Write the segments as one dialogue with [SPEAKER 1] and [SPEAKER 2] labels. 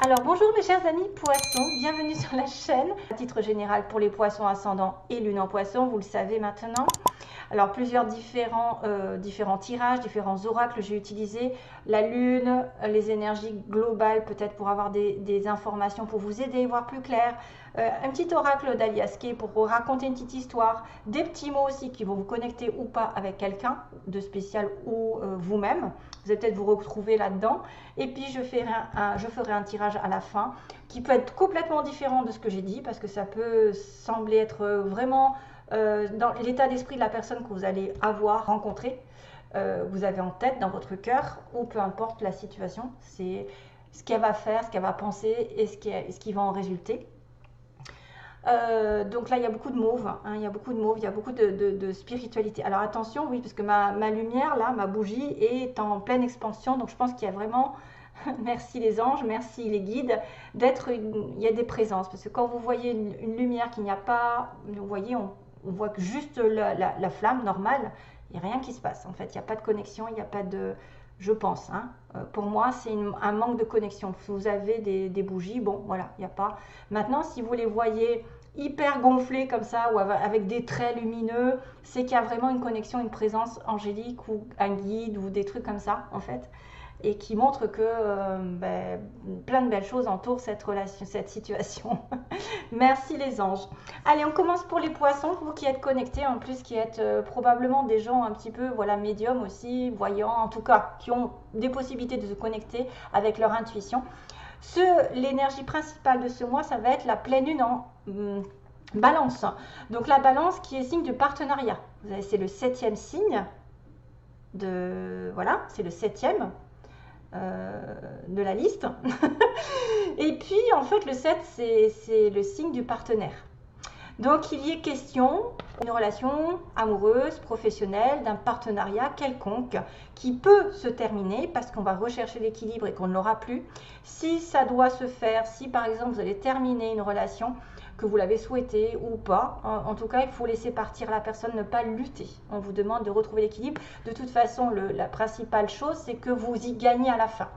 [SPEAKER 1] Alors bonjour mes chers amis poissons, bienvenue sur la chaîne. À titre général pour les poissons ascendants et lune en poisson, vous le savez maintenant. Alors plusieurs différents tirages, différents oracles, j'ai utilisé la lune, les énergies globales peut-être pour avoir des informations pour vous aider, voir plus clair. Un petit oracle d'Alias Kay pour vous raconter une petite histoire, des petits mots aussi qui vont vous connecter ou pas avec quelqu'un de spécial ou vous-même. Vous allez peut-être vous retrouver là-dedans. Et puis je ferai un tirage à la fin qui peut être complètement différent de ce que j'ai dit parce que ça peut sembler être vraiment dans l'état d'esprit de la personne que vous allez avoir rencontrée, vous avez en tête dans votre cœur, ou peu importe la situation, c'est ce qu'elle va faire, ce qu'elle va penser et ce qui va en résulter. Donc là, il y a beaucoup de mauve, hein, il y a beaucoup de mauve, il y a beaucoup de spiritualité. Alors attention, oui, parce que ma lumière, là, ma bougie est en pleine expansion, donc je pense qu'il y a vraiment, merci les anges, merci les guides, il y a des présences. Parce que quand vous voyez une lumière qu'il n'y a pas, vous voyez, on voit que juste la flamme normale, il n'y a rien qui se passe. En fait, il n'y a pas de connexion, il n'y a pas de... Je pense, hein. Pour moi, c'est un manque de connexion. Vous avez des bougies, bon, voilà, il n'y a pas. Maintenant, si vous les voyez hyper gonflées comme ça, ou avec des traits lumineux, c'est qu'il y a vraiment une connexion, une présence angélique, ou un guide, ou des trucs comme ça, en fait. Et qui montre que plein de belles choses entourent cette relation, cette situation. Merci les anges. Allez, on commence pour les poissons, vous qui êtes connectés, en plus qui êtes probablement des gens un petit peu, voilà, médiums aussi, voyants, en tout cas, qui ont des possibilités de se connecter avec leur intuition. L'énergie principale de ce mois, ça va être la pleine lune en balance. Donc la balance qui est signe de partenariat. C'est le 7e signe, voilà, c'est le 7e. De la liste. Et puis en fait le 7 c'est le signe du partenaire. Donc il y est question d'une relation amoureuse, professionnelle, d'un partenariat quelconque qui peut se terminer parce qu'on va rechercher l'équilibre et qu'on ne l'aura plus. Si ça doit se faire, si par exemple vous allez terminer une relation, que vous l'avez souhaité ou pas, en tout cas il faut laisser partir la personne, ne pas lutter. On vous demande de retrouver l'équilibre. De toute façon la principale chose c'est que vous y gagnez à la fin.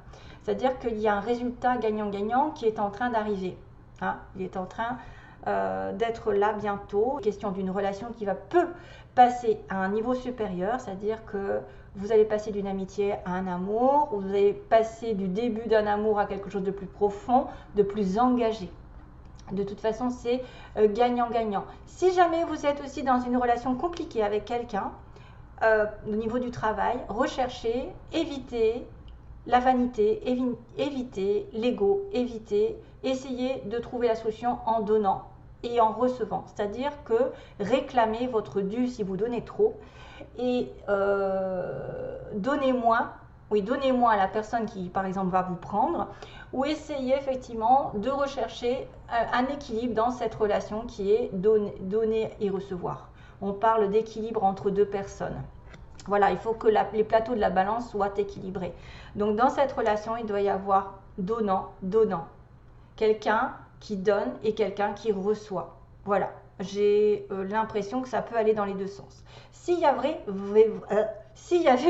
[SPEAKER 1] C'est-à-dire qu'il y a un résultat gagnant-gagnant qui est en train d'arriver. Hein, il est en train d'être là bientôt. Question d'une relation qui peut passer à un niveau supérieur, c'est-à-dire que vous allez passer d'une amitié à un amour, ou vous allez passer du début d'un amour à quelque chose de plus profond, de plus engagé. De toute façon, c'est gagnant-gagnant. Si jamais vous êtes aussi dans une relation compliquée avec quelqu'un, au niveau du travail, recherchez, évitez la vanité, évitez l'ego, évitez, essayez de trouver la solution en donnant et en recevant. C'est-à-dire que réclamez votre dû si vous donnez trop et donnez moins. Oui, donnez moins à la personne qui, par exemple, va vous prendre, ou essayez effectivement de rechercher un équilibre dans cette relation qui est donner et recevoir. On parle d'équilibre entre deux personnes. Voilà, il faut que les plateaux de la balance soient équilibrés. Donc dans cette relation, il doit y avoir donnant. Quelqu'un qui donne et quelqu'un qui reçoit. Voilà, j'ai l'impression que ça peut aller dans les deux sens. S'il y avait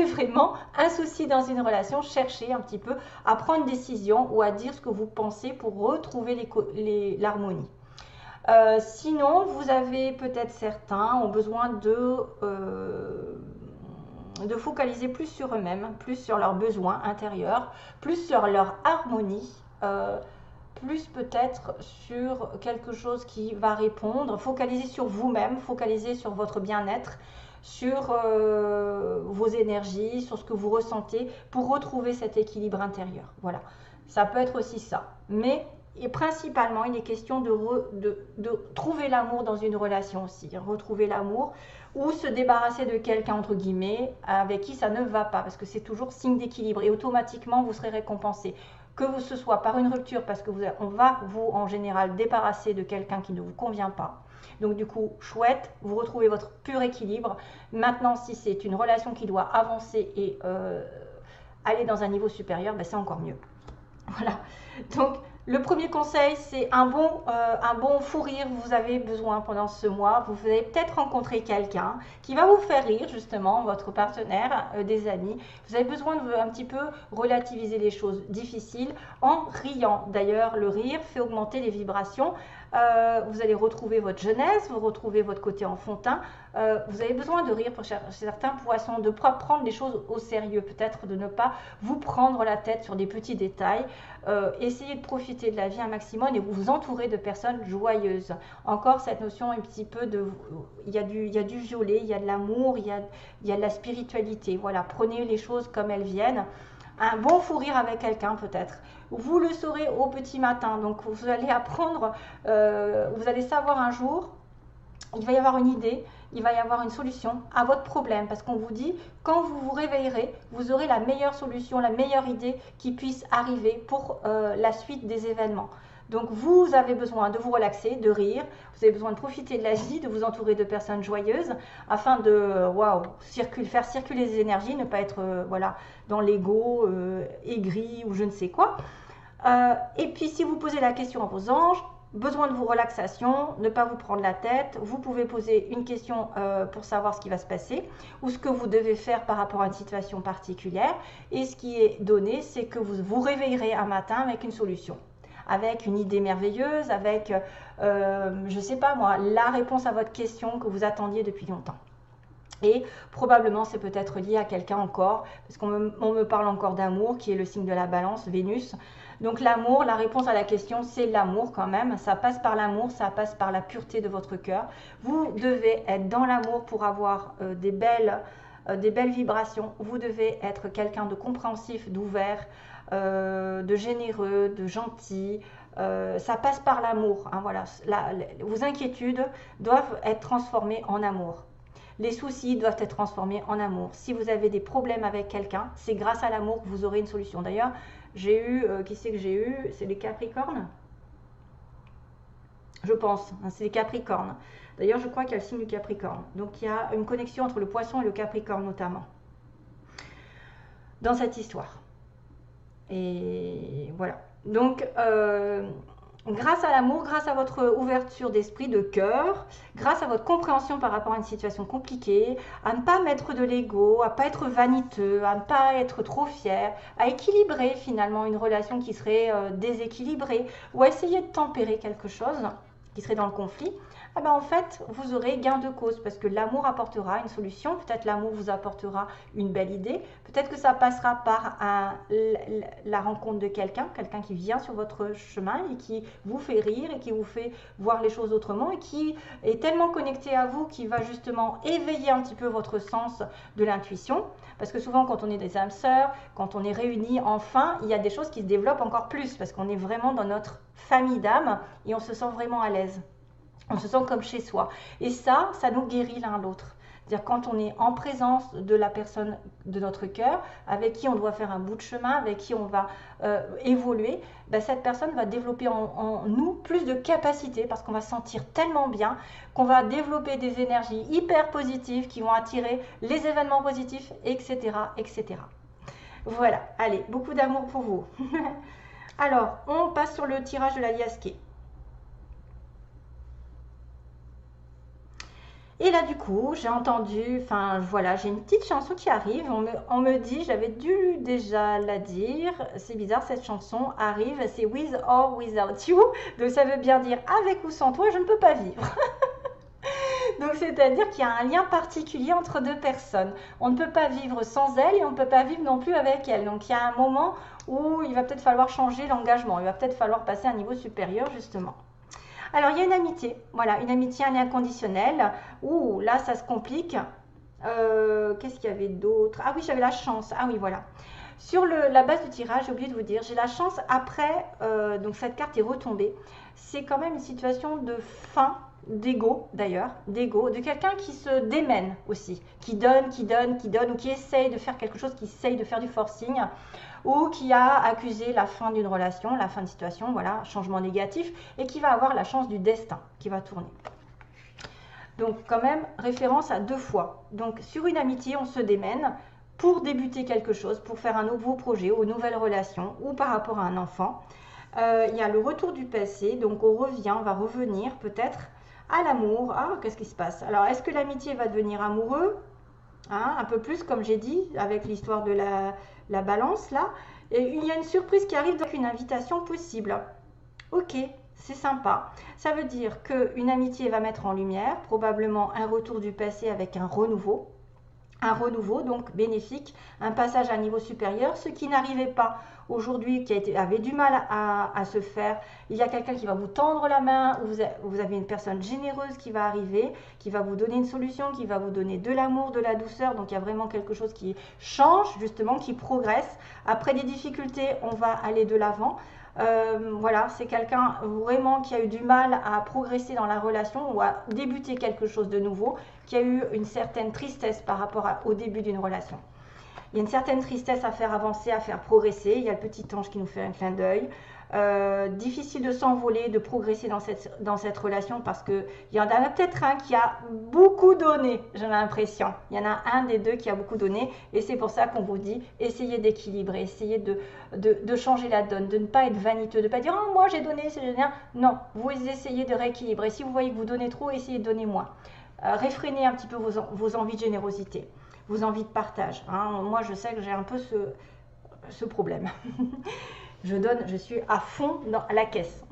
[SPEAKER 1] vraiment un souci dans une relation, cherchez un petit peu à prendre une décision ou à dire ce que vous pensez pour retrouver l'harmonie. Sinon, vous avez peut-être certains ont besoin de focaliser plus sur eux-mêmes, plus sur leurs besoins intérieurs, plus sur leur harmonie, plus peut-être sur quelque chose qui va répondre, focaliser sur vous-même, focaliser sur votre bien-être, sur vos énergies, sur ce que vous ressentez pour retrouver cet équilibre intérieur. Voilà, ça peut être aussi ça. Mais et principalement, il est question de trouver l'amour dans une relation aussi, retrouver l'amour ou se débarrasser de quelqu'un, entre guillemets, avec qui ça ne va pas, parce que c'est toujours signe d'équilibre et automatiquement, vous serez récompensé. Que ce soit par une rupture, parce qu'on va vous, en général, débarrasser de quelqu'un qui ne vous convient pas. Donc du coup, chouette, vous retrouvez votre pur équilibre. Maintenant, si c'est une relation qui doit avancer et aller dans un niveau supérieur, ben c'est encore mieux. Voilà, donc Le premier conseil, c'est un bon fou rire. Vous avez besoin pendant ce mois. Vous allez peut-être rencontrer quelqu'un qui va vous faire rire, justement, votre partenaire, des amis. Vous avez besoin de un petit peu relativiser les choses difficiles en riant. D'ailleurs, le rire fait augmenter les vibrations. Vous allez retrouver votre jeunesse, vous retrouvez votre côté enfantin. Vous avez besoin de rire pour certains poissons, de ne pas prendre les choses au sérieux, peut-être de ne pas vous prendre la tête sur des petits détails. Essayez de profiter de la vie un maximum et vous entourer de personnes joyeuses. Encore cette notion un petit peu de... Il y a du violet, il y a de l'amour, il y a de la spiritualité. Voilà, prenez les choses comme elles viennent. Un bon fou rire avec quelqu'un peut-être. Vous le saurez au petit matin. Donc vous allez apprendre, vous allez savoir un jour, il va y avoir une idée, il va y avoir une solution à votre problème. Parce qu'on vous dit, quand vous vous réveillerez, vous aurez la meilleure solution, la meilleure idée qui puisse arriver pour la suite des événements. Donc vous avez besoin de vous relaxer, de rire, vous avez besoin de profiter de la vie, de vous entourer de personnes joyeuses afin de faire circuler les énergies, ne pas être voilà, dans l'ego, aigri ou je ne sais quoi. Et puis si vous posez la question à vos anges, besoin de vos relaxations, ne pas vous prendre la tête, vous pouvez poser une question pour savoir ce qui va se passer ou ce que vous devez faire par rapport à une situation particulière. Et ce qui est donné, c'est que vous vous réveillerez un matin avec une solution, avec une idée merveilleuse, avec, je ne sais pas moi, la réponse à votre question que vous attendiez depuis longtemps. Et probablement c'est peut-être lié à quelqu'un encore, parce qu'on me parle encore d'amour, qui est le signe de la balance, Vénus. Donc l'amour, la réponse à la question, c'est l'amour quand même. Ça passe par l'amour, ça passe par la pureté de votre cœur. Vous devez être dans l'amour pour avoir des belles vibrations. Vous devez être quelqu'un de compréhensif, d'ouvert, de généreux, de gentil. Ça passe par l'amour. Hein, voilà. Vos inquiétudes doivent être transformées en amour. Les soucis doivent être transformés en amour. Si vous avez des problèmes avec quelqu'un, c'est grâce à l'amour que vous aurez une solution. D'ailleurs, j'ai eu, qui c'est que j'ai eu? C'est les Capricornes, je pense, hein, c'est les Capricornes. D'ailleurs, je crois qu'il y a le signe du Capricorne. Donc, il y a une connexion entre le Poisson et le Capricorne notamment dans cette histoire. Et voilà. Donc, grâce à l'amour, grâce à votre ouverture d'esprit, de cœur, grâce à votre compréhension par rapport à une situation compliquée, à ne pas mettre de l'ego, à ne pas être vaniteux, à ne pas être trop fier, à équilibrer finalement une relation qui serait déséquilibrée ou à essayer de tempérer quelque chose qui serait dans le conflit, eh ben en fait, vous aurez gain de cause parce que l'amour apportera une solution. Peut-être l'amour vous apportera une belle idée. Peut-être que ça passera par la rencontre de quelqu'un qui vient sur votre chemin et qui vous fait rire et qui vous fait voir les choses autrement et qui est tellement connecté à vous qui va justement éveiller un petit peu votre sens de l'intuition. Parce que souvent, quand on est des âmes sœurs, quand on est réunis, enfin, il y a des choses qui se développent encore plus parce qu'on est vraiment dans notre famille d'âmes et on se sent vraiment à l'aise. On se sent comme chez soi. Et ça nous guérit l'un l'autre. C'est-à-dire quand on est en présence de la personne de notre cœur, avec qui on doit faire un bout de chemin, avec qui on va évoluer, ben cette personne va développer en nous plus de capacités parce qu'on va se sentir tellement bien qu'on va développer des énergies hyper positives qui vont attirer les événements positifs, etc. etc. Voilà, allez, beaucoup d'amour pour vous. Alors, on passe sur le tirage de la liasquée. Et là, du coup, j'ai entendu, enfin voilà, j'ai une petite chanson qui arrive. On me dit, j'avais dû déjà la dire, c'est bizarre, cette chanson arrive, c'est With or Without You. Donc ça veut bien dire avec ou sans toi, je ne peux pas vivre. Donc c'est-à-dire qu'il y a un lien particulier entre deux personnes. On ne peut pas vivre sans elle et on ne peut pas vivre non plus avec elle. Donc il y a un moment où il va peut-être falloir changer l'engagement. Il va peut-être falloir passer à un niveau supérieur justement. Alors, il y a une amitié, voilà, une amitié, un lien conditionnel. Ouh, là, ça se complique. Qu'est-ce qu'il y avait d'autre? Ah oui, j'avais la chance. Ah oui, voilà. Sur la base du tirage, j'ai oublié de vous dire, j'ai la chance après, donc cette carte est retombée. C'est quand même une situation de fin, d'ego d'ailleurs, d'ego, de quelqu'un qui se démène aussi, qui donne, ou qui essaye de faire quelque chose, qui essaye de faire du forcing, ou qui a accusé la fin d'une relation, la fin de situation, voilà, changement négatif, et qui va avoir la chance du destin qui va tourner. Donc quand même, référence à 2 fois. Donc sur une amitié, on se démène pour débuter quelque chose, pour faire un nouveau projet ou une nouvelle relation, ou par rapport à un enfant. Il y a le retour du passé, donc on revient, on va revenir peut-être à l'amour. Ah, qu'est-ce qui se passe? Alors, est-ce que l'amitié va devenir amoureux? Hein, un peu plus, comme j'ai dit, avec l'histoire de la balance, là. Et il y a une surprise qui arrive, donc une invitation possible. Ok, c'est sympa. Ça veut dire qu'une amitié va mettre en lumière probablement un retour du passé avec un renouveau. Un renouveau donc bénéfique, un passage à un niveau supérieur, ce qui n'arrivait pas aujourd'hui, qui avait du mal à se faire. Il y a quelqu'un qui va vous tendre la main, ou vous avez une personne généreuse qui va arriver, qui va vous donner une solution, qui va vous donner de l'amour, de la douceur. Donc il y a vraiment quelque chose qui change, justement, qui progresse. Après des difficultés, on va aller de l'avant. Voilà, c'est quelqu'un vraiment qui a eu du mal à progresser dans la relation ou à débuter quelque chose de nouveau, qui a eu une certaine tristesse par rapport au début d'une relation. Il y a une certaine tristesse à faire avancer, à faire progresser. Il y a le petit ange qui nous fait un clin d'œil. Difficile de s'envoler, de progresser dans cette relation parce qu'il y en a peut-être un qui a beaucoup donné, j'ai l'impression. Il y en a un des deux qui a beaucoup donné et c'est pour ça qu'on vous dit, essayez d'équilibrer, essayez de changer la donne, de ne pas être vaniteux, de ne pas dire « Oh, moi j'ai donné, c'est génial ». Non, vous essayez de rééquilibrer. Si vous voyez que vous donnez trop, essayez de donner moins. Réfrénez un petit peu vos envies de générosité, vos envies de partage. Hein. Moi, je sais que j'ai un peu ce problème. Je donne, je suis à fond dans la caisse.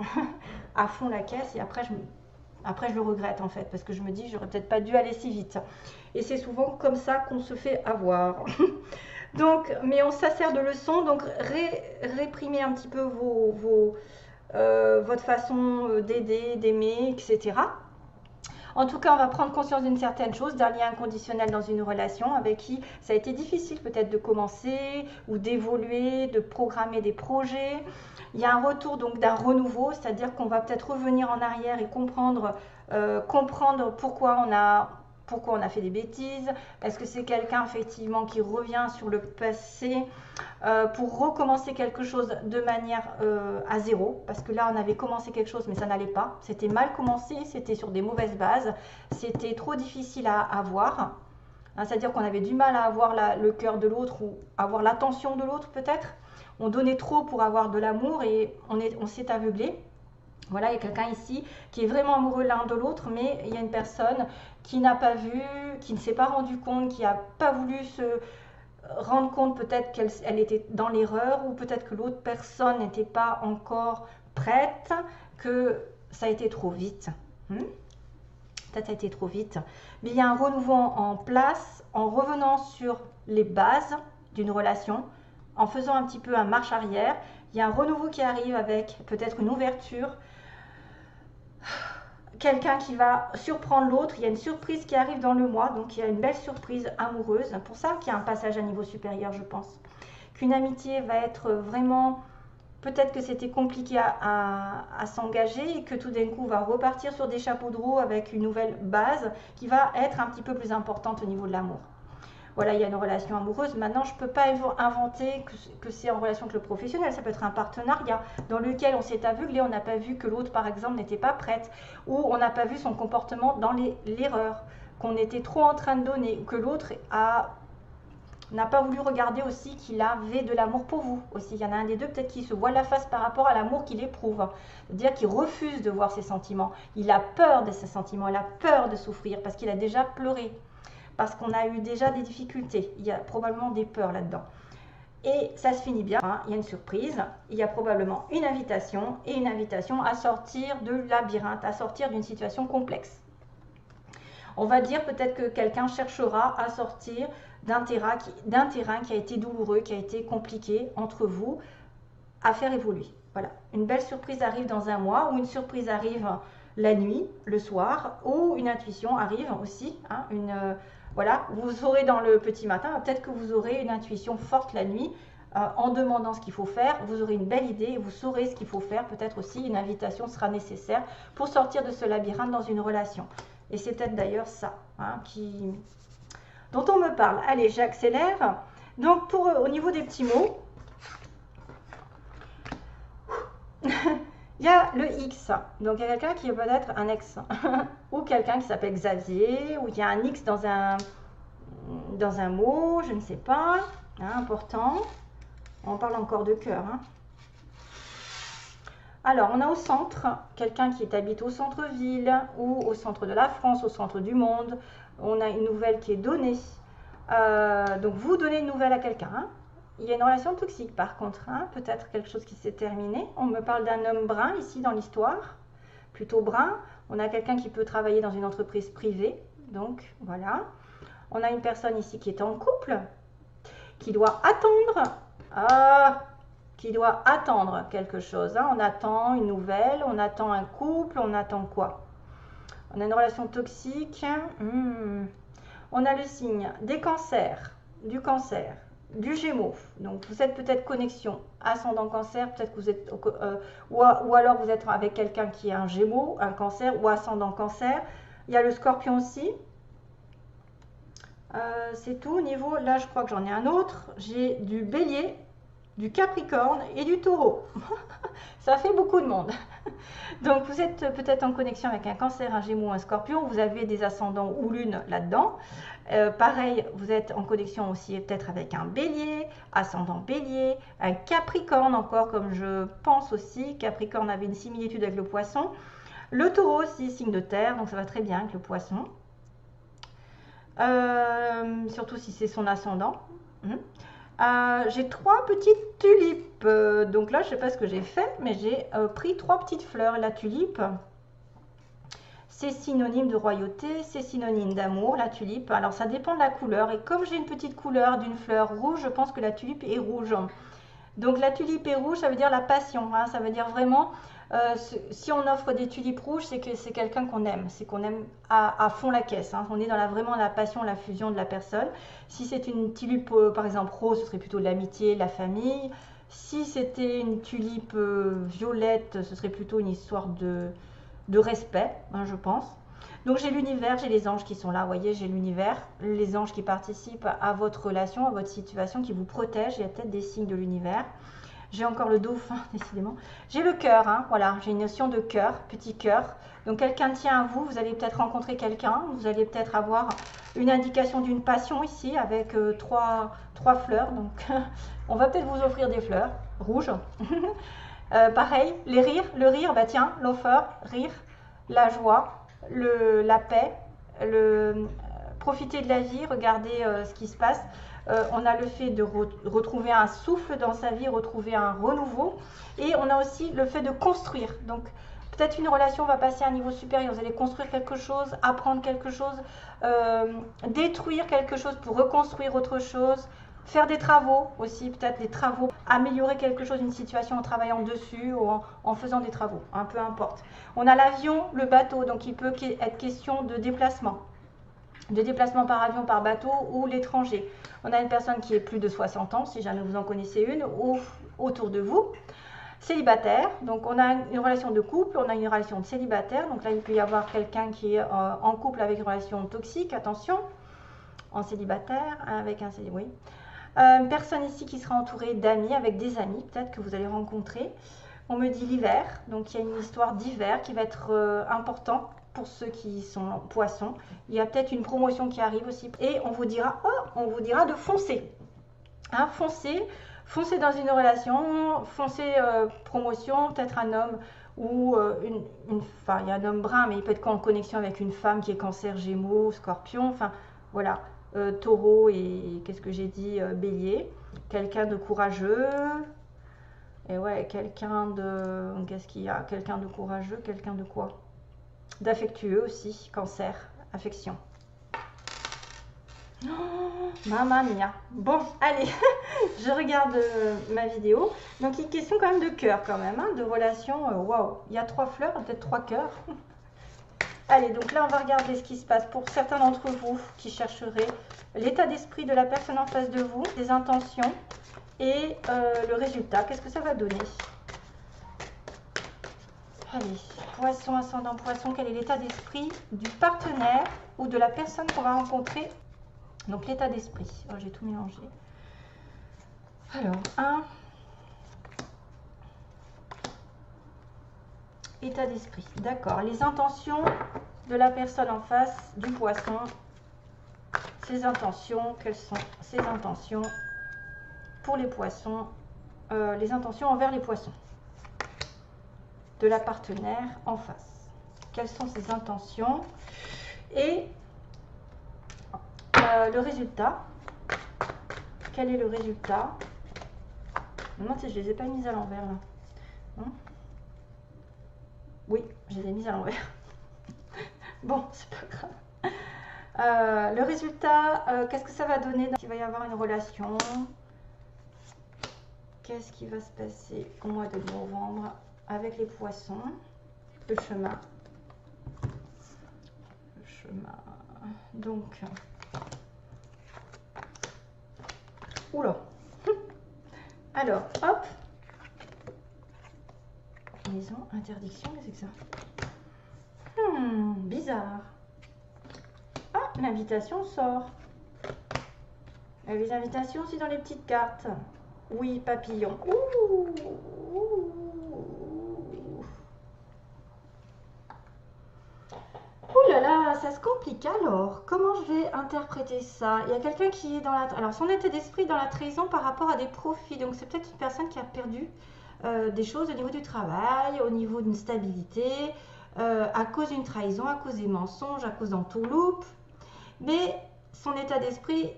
[SPEAKER 1] À fond la caisse et après je le regrette en fait parce que je me dis j'aurais peut-être pas dû aller si vite. Et c'est souvent comme ça qu'on se fait avoir. Donc, mais on sert de leçon, donc réprimez un petit peu votre façon d'aider, d'aimer, etc. En tout cas, on va prendre conscience d'une certaine chose, d'un lien inconditionnel dans une relation avec qui ça a été difficile peut-être de commencer ou d'évoluer, de programmer des projets. Il y a un retour donc d'un renouveau, c'est-à-dire qu'on va peut-être revenir en arrière et comprendre pourquoi on a fait des bêtises. Est-ce que c'est quelqu'un effectivement qui revient sur le passé pour recommencer quelque chose de manière à zéro? Parce que là, on avait commencé quelque chose, mais ça n'allait pas. C'était mal commencé, c'était sur des mauvaises bases, c'était trop difficile à avoir. Hein, c'est-à-dire qu'on avait du mal à avoir le cœur de l'autre ou avoir l'attention de l'autre peut-être. On donnait trop pour avoir de l'amour et on s'est aveuglé. Voilà, il y a quelqu'un ici qui est vraiment amoureux l'un de l'autre, mais il y a une personne qui n'a pas vu, qui ne s'est pas rendu compte, qui n'a pas voulu se rendre compte peut-être qu'elle était dans l'erreur ou peut-être que l'autre personne n'était pas encore prête, que ça a été trop vite. Peut-être ça a été trop vite. Mais il y a un renouveau en place en revenant sur les bases d'une relation, en faisant un petit peu un marche arrière. Il y a un renouveau qui arrive avec peut-être une ouverture, quelqu'un qui va surprendre l'autre, il y a une surprise qui arrive dans le mois, donc il y a une belle surprise amoureuse, pour ça qu'il y a un passage à niveau supérieur, je pense. Qu'une amitié va être vraiment, peut-être que c'était compliqué à s'engager et que tout d'un coup va repartir sur des chapeaux de roue avec une nouvelle base qui va être un petit peu plus importante au niveau de l'amour. Voilà, il y a une relation amoureuse. Maintenant, je ne peux pas inventer que c'est en relation avec le professionnel. Ça peut être un partenariat dans lequel on s'est aveuglé, on n'a pas vu que l'autre, par exemple, n'était pas prête, ou on n'a pas vu son comportement dans l'erreur, qu'on était trop en train de donner, que l'autre n'a pas voulu regarder aussi qu'il avait de l'amour pour vous. Aussi, il y en a un des deux peut-être qui se voit la face par rapport à l'amour qu'il éprouve. C'est-à-dire qu'il refuse de voir ses sentiments. Il a peur de ses sentiments, il a peur de souffrir parce qu'il a déjà pleuré. Parce qu'on a eu déjà des difficultés. Il y a probablement des peurs là-dedans. Et ça se finit bien. Hein, il y a une surprise. Il y a probablement une invitation. Et une invitation à sortir de labyrinthe, à sortir d'une situation complexe. On va dire peut-être que quelqu'un cherchera à sortir d'un terrain qui a été douloureux, qui a été compliqué entre vous, à faire évoluer. Voilà. Une belle surprise arrive dans un mois, ou une surprise arrive la nuit, le soir, ou une intuition arrive aussi. Hein, voilà, vous aurez dans le petit matin, peut-être que vous aurez une intuition forte la nuit, en demandant ce qu'il faut faire, vous aurez une belle idée et vous saurez ce qu'il faut faire. Peut-être aussi une invitation sera nécessaire pour sortir de ce labyrinthe dans une relation. Et c'est peut-être d'ailleurs ça dont on me parle. Allez, j'accélère. Donc, au niveau des petits mots, il y a le X. Donc, il y a quelqu'un qui est peut-être un ex. Ou quelqu'un qui s'appelle Xavier. Ou il y a un X dans un mot, je ne sais pas. Hein, important. On parle encore de cœur. Hein. Alors, on a au centre, quelqu'un qui habite au centre-ville ou au centre de la France, au centre du monde. On a une nouvelle qui est donnée. Donc, vous donnez une nouvelle à quelqu'un. Hein. Il y a une relation toxique par contre. Hein. Peut-être quelque chose qui s'est terminé. On me parle d'un homme brun ici dans l'histoire. Plutôt brun. On a quelqu'un qui peut travailler dans une entreprise privée. Donc, voilà. On a une personne ici qui est en couple. Qui doit attendre. Qui doit attendre quelque chose. Hein. On attend une nouvelle, on attend un couple, on attend quoi? On a une relation toxique. On a le signe des cancers, du cancer, du gémeaux. Donc vous êtes peut-être connexion ascendant cancer, peut-être que vous êtes ou alors vous êtes avec quelqu'un qui a un gémeaux, un cancer ou ascendant cancer. Il y a le scorpion aussi. C'est tout au niveau, là je crois que j'en ai un autre. J'ai du bélier, du capricorne et du taureau. Ça fait beaucoup de monde. Donc vous êtes peut-être en connexion avec un cancer, un gémeaux, un scorpion. Vous avez des ascendants ou lune là-dedans. Pareil, vous êtes en connexion aussi peut-être avec un bélier, ascendant bélier, un capricorne encore comme je pense aussi. Capricorne avait une similitude avec le poisson. Le taureau aussi, signe de terre, donc ça va très bien avec le poisson. Surtout si c'est son ascendant. J'ai 3 petites tulipes. Donc là, je ne sais pas ce que j'ai fait, mais j'ai pris 3 petites fleurs. La tulipe, c'est synonyme de royauté, c'est synonyme d'amour, la tulipe. Alors, ça dépend de la couleur. Et comme j'ai une petite couleur d'une fleur rouge, je pense que la tulipe est rouge. Donc, la tulipe est rouge, ça veut dire la passion. Hein, ça veut dire vraiment, si on offre des tulipes rouges, c'est que c'est quelqu'un qu'on aime. C'est qu'on aime à fond la caisse. Hein. On est dans vraiment la passion, la fusion de la personne. Si c'est une tulipe, par exemple, rose, ce serait plutôt de l'amitié, de la famille. Si c'était une tulipe violette, ce serait plutôt une histoire de respect, hein, je pense. Donc j'ai l'univers, j'ai les anges qui sont là, vous voyez, j'ai l'univers, les anges qui participent à votre relation, à votre situation, qui vous protègent, il y a peut-être des signes de l'univers. J'ai encore le dauphin, décidément. J'ai le cœur, hein, voilà, j'ai une notion de cœur, petit cœur. Donc quelqu'un tient à vous, vous allez peut-être rencontrer quelqu'un, vous allez peut-être avoir une indication d'une passion ici avec trois fleurs. Donc on va peut-être vous offrir des fleurs rouges. Pareil, les rires, le rire, bah tiens, l'offer, rire, la joie, la paix, profiter de la vie, regarder ce qui se passe. On a le fait de retrouver un souffle dans sa vie, retrouver un renouveau. Et on a aussi le fait de construire. Donc, peut-être une relation va passer à un niveau supérieur. Vous allez construire quelque chose, apprendre quelque chose, détruire quelque chose pour reconstruire autre chose. Faire des travaux aussi, peut-être des travaux, améliorer quelque chose, une situation en travaillant dessus ou en faisant des travaux, hein, peu importe. On a l'avion, le bateau, donc il peut être question de déplacement par avion, par bateau ou l'étranger. On a une personne qui est plus de 60 ans, si jamais vous en connaissez une, ou autour de vous. Célibataire, donc on a une relation de couple, on a une relation de célibataire, donc là il peut y avoir quelqu'un qui est en couple avec une relation toxique, attention, en célibataire, avec un célibataire, oui. Une personne ici qui sera entourée d'amis, avec des amis peut-être que vous allez rencontrer. On me dit l'hiver, donc il y a une histoire d'hiver qui va être important pour ceux qui sont poissons. Il y a peut-être une promotion qui arrive aussi et on vous dira de foncer. Hein, foncez dans une relation, foncez promotion, peut-être un homme ou enfin il y a un homme brun mais il peut être en connexion avec une femme qui est cancer, gémeaux, scorpion, enfin voilà. Taureau et qu'est-ce que j'ai dit, bélier, quelqu'un de courageux, et ouais, quelqu'un de, qu'est-ce qu'il y a, quelqu'un de courageux, quelqu'un de quoi, d'affectueux aussi, cancer, affection. Oh, mamma mia. Bon, allez, je regarde ma vidéo. Donc il est question quand même de cœur quand même, hein, de relation, waouh, il y a 3 fleurs, peut-être 3 cœurs. Allez, donc là, on va regarder ce qui se passe pour certains d'entre vous qui chercheraient l'état d'esprit de la personne en face de vous, les intentions et le résultat. Qu'est-ce que ça va donner? Allez, poisson, ascendant poisson, quel est l'état d'esprit du partenaire ou de la personne qu'on va rencontrer? Donc, l'état d'esprit. Oh, j'ai tout mélangé. Alors, état d'esprit, d'accord. Les intentions de la personne en face du poisson. Ses intentions, quelles sont ses intentions pour les poissons, les intentions envers les poissons. de la partenaire en face. Quelles sont ses intentions et le résultat. Quel est le résultat? Je me demande si je les ai pas mises à l'envers là. Hein? Oui, je les ai mises à l'envers. Bon, c'est pas grave. Le résultat, qu'est-ce que ça va donner? Il va y avoir une relation. Qu'est-ce qui va se passer au mois de novembre avec les poissons? Le chemin. Le chemin. Donc, oula. Alors, hop. Maison, interdiction, qu'est-ce que c'est que ça? Bizarre. Ah, l'invitation sort. Il y a les invitations aussi dans les petites cartes. Oui, papillon. Ouh, ouh là là, ça se complique alors. Comment je vais interpréter ça? Il y a quelqu'un qui est dans la... Alors, son état d'esprit dans la trahison par rapport à des profits. Donc, c'est peut-être une personne qui a perdu des choses au niveau du travail, au niveau d'une stabilité, à cause d'une trahison, à cause des mensonges, à cause d'entourloupe. Mais son état d'esprit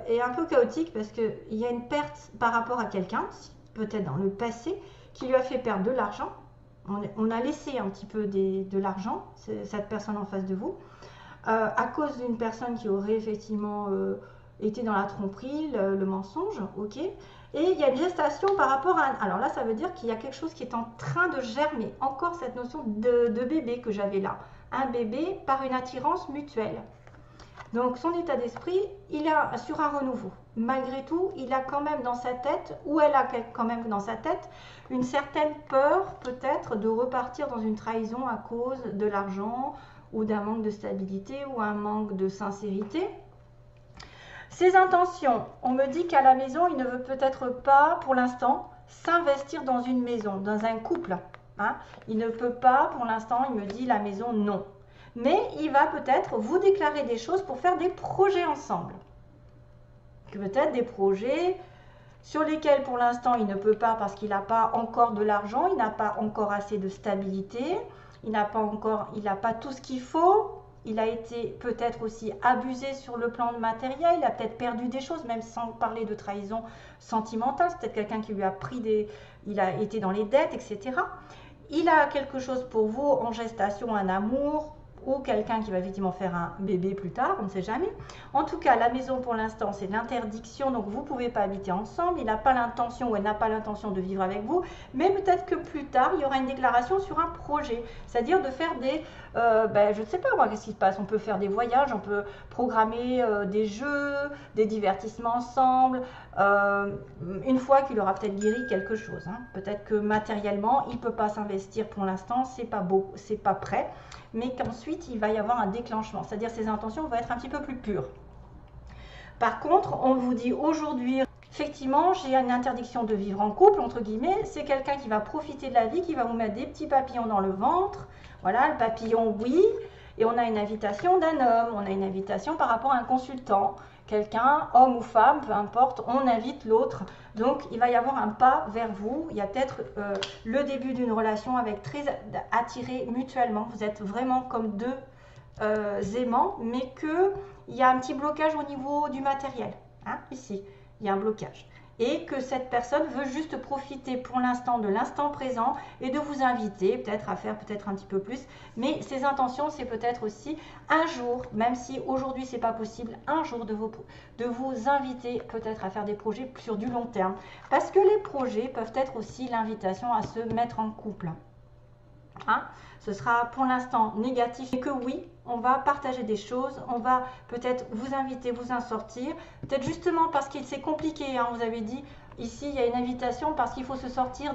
[SPEAKER 1] est un peu chaotique parce qu'il y a une perte par rapport à quelqu'un, peut-être dans le passé, qui lui a fait perdre de l'argent. On a laissé un petit peu de l'argent, cette personne en face de vous, à cause d'une personne qui aurait effectivement été dans la tromperie, le mensonge, ok. Et il y a une gestation par rapport à... Alors là, ça veut dire qu'il y a quelque chose qui est en train de germer. Encore cette notion de bébé que j'avais là. Un bébé par une attirance mutuelle. Donc son état d'esprit, il est sur un renouveau. Malgré tout, il a quand même dans sa tête, ou elle a quand même dans sa tête, une certaine peur peut-être de repartir dans une trahison à cause de l'argent ou d'un manque de stabilité ou un manque de sincérité. Ses intentions, on me dit qu'à la maison, il ne veut peut-être pas pour l'instant s'investir dans une maison, dans un couple. Hein. Il ne peut pas pour l'instant, il me dit la maison non. Mais il va peut-être vous déclarer des choses pour faire des projets ensemble. Peut-être des projets sur lesquels pour l'instant il ne peut pas parce qu'il n'a pas encore de l'argent, il n'a pas encore assez de stabilité, il n'a pas tout ce qu'il faut. Il a été peut-être aussi abusé sur le plan matériel, il a peut-être perdu des choses, même sans parler de trahison sentimentale. C'est peut-être quelqu'un qui lui a pris il a été dans les dettes, etc. Il a quelque chose pour vous en gestation, un amour, ou quelqu'un qui va effectivement faire un bébé plus tard, on ne sait jamais. En tout cas, la maison pour l'instant, c'est l'interdiction, donc vous ne pouvez pas habiter ensemble. Il n'a pas l'intention ou elle n'a pas l'intention de vivre avec vous, mais peut-être que plus tard, il y aura une déclaration sur un projet, c'est-à-dire de faire des... je ne sais pas moi, qu'est-ce qui se passe? On peut faire des voyages, on peut programmer des jeux, des divertissements ensemble, une fois qu'il aura peut-être guéri quelque chose. Hein. Peut-être que matériellement, il ne peut pas s'investir pour l'instant, c'est pas beau, c'est pas prêt, mais qu'ensuite il va y avoir un déclenchement, c'est-à-dire ses intentions vont être un petit peu plus pures. Par contre, on vous dit aujourd'hui, effectivement, j'ai une interdiction de vivre en couple, entre guillemets, c'est quelqu'un qui va profiter de la vie, qui va vous mettre des petits papillons dans le ventre, voilà, le papillon, oui, et on a une invitation d'un homme, on a une invitation par rapport à un consultant, quelqu'un, homme ou femme, peu importe, on invite l'autre. Donc, il va y avoir un pas vers vous. Il y a peut-être le début d'une relation avec très attirés mutuellement. Vous êtes vraiment comme deux aimants, mais qu'il y a un petit blocage au niveau du matériel. Hein, ici, il y a un blocage. Et que cette personne veut juste profiter pour l'instant de l'instant présent et de vous inviter peut-être à faire peut-être un petit peu plus. Mais ses intentions, c'est peut-être aussi un jour, même si aujourd'hui c'est pas possible, un jour de vous inviter peut-être à faire des projets sur du long terme. Parce que les projets peuvent être aussi l'invitation à se mettre en couple. Hein? Ce sera pour l'instant négatif et que oui, on va partager des choses, on va peut-être vous inviter, vous en sortir, peut-être justement parce qu'il c'est compliqué, hein, vous avez dit, ici il y a une invitation parce qu'il faut se sortir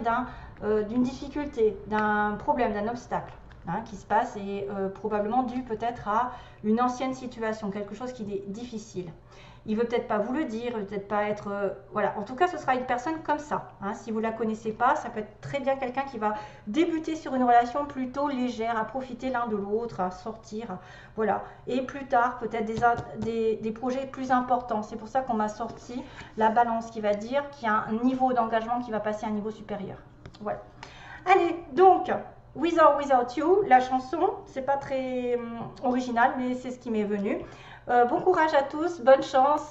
[SPEAKER 1] d'une difficulté, d'un problème, d'un obstacle hein, qui se passe et probablement dû peut-être à une ancienne situation, quelque chose qui est difficile. Il ne veut peut-être pas vous le dire, peut-être pas être... voilà, en tout cas, ce sera une personne comme ça. Hein. Si vous ne la connaissez pas, ça peut être très bien quelqu'un qui va débuter sur une relation plutôt légère, à profiter l'un de l'autre, à sortir. Voilà. Et plus tard, peut-être des projets plus importants. C'est pour ça qu'on m'a sorti la balance qui va dire qu'il y a un niveau d'engagement qui va passer à un niveau supérieur. Voilà. Allez, donc, With or Without You, la chanson, c'est pas très original, mais c'est ce qui m'est venu. Bon courage à tous, bonne chance.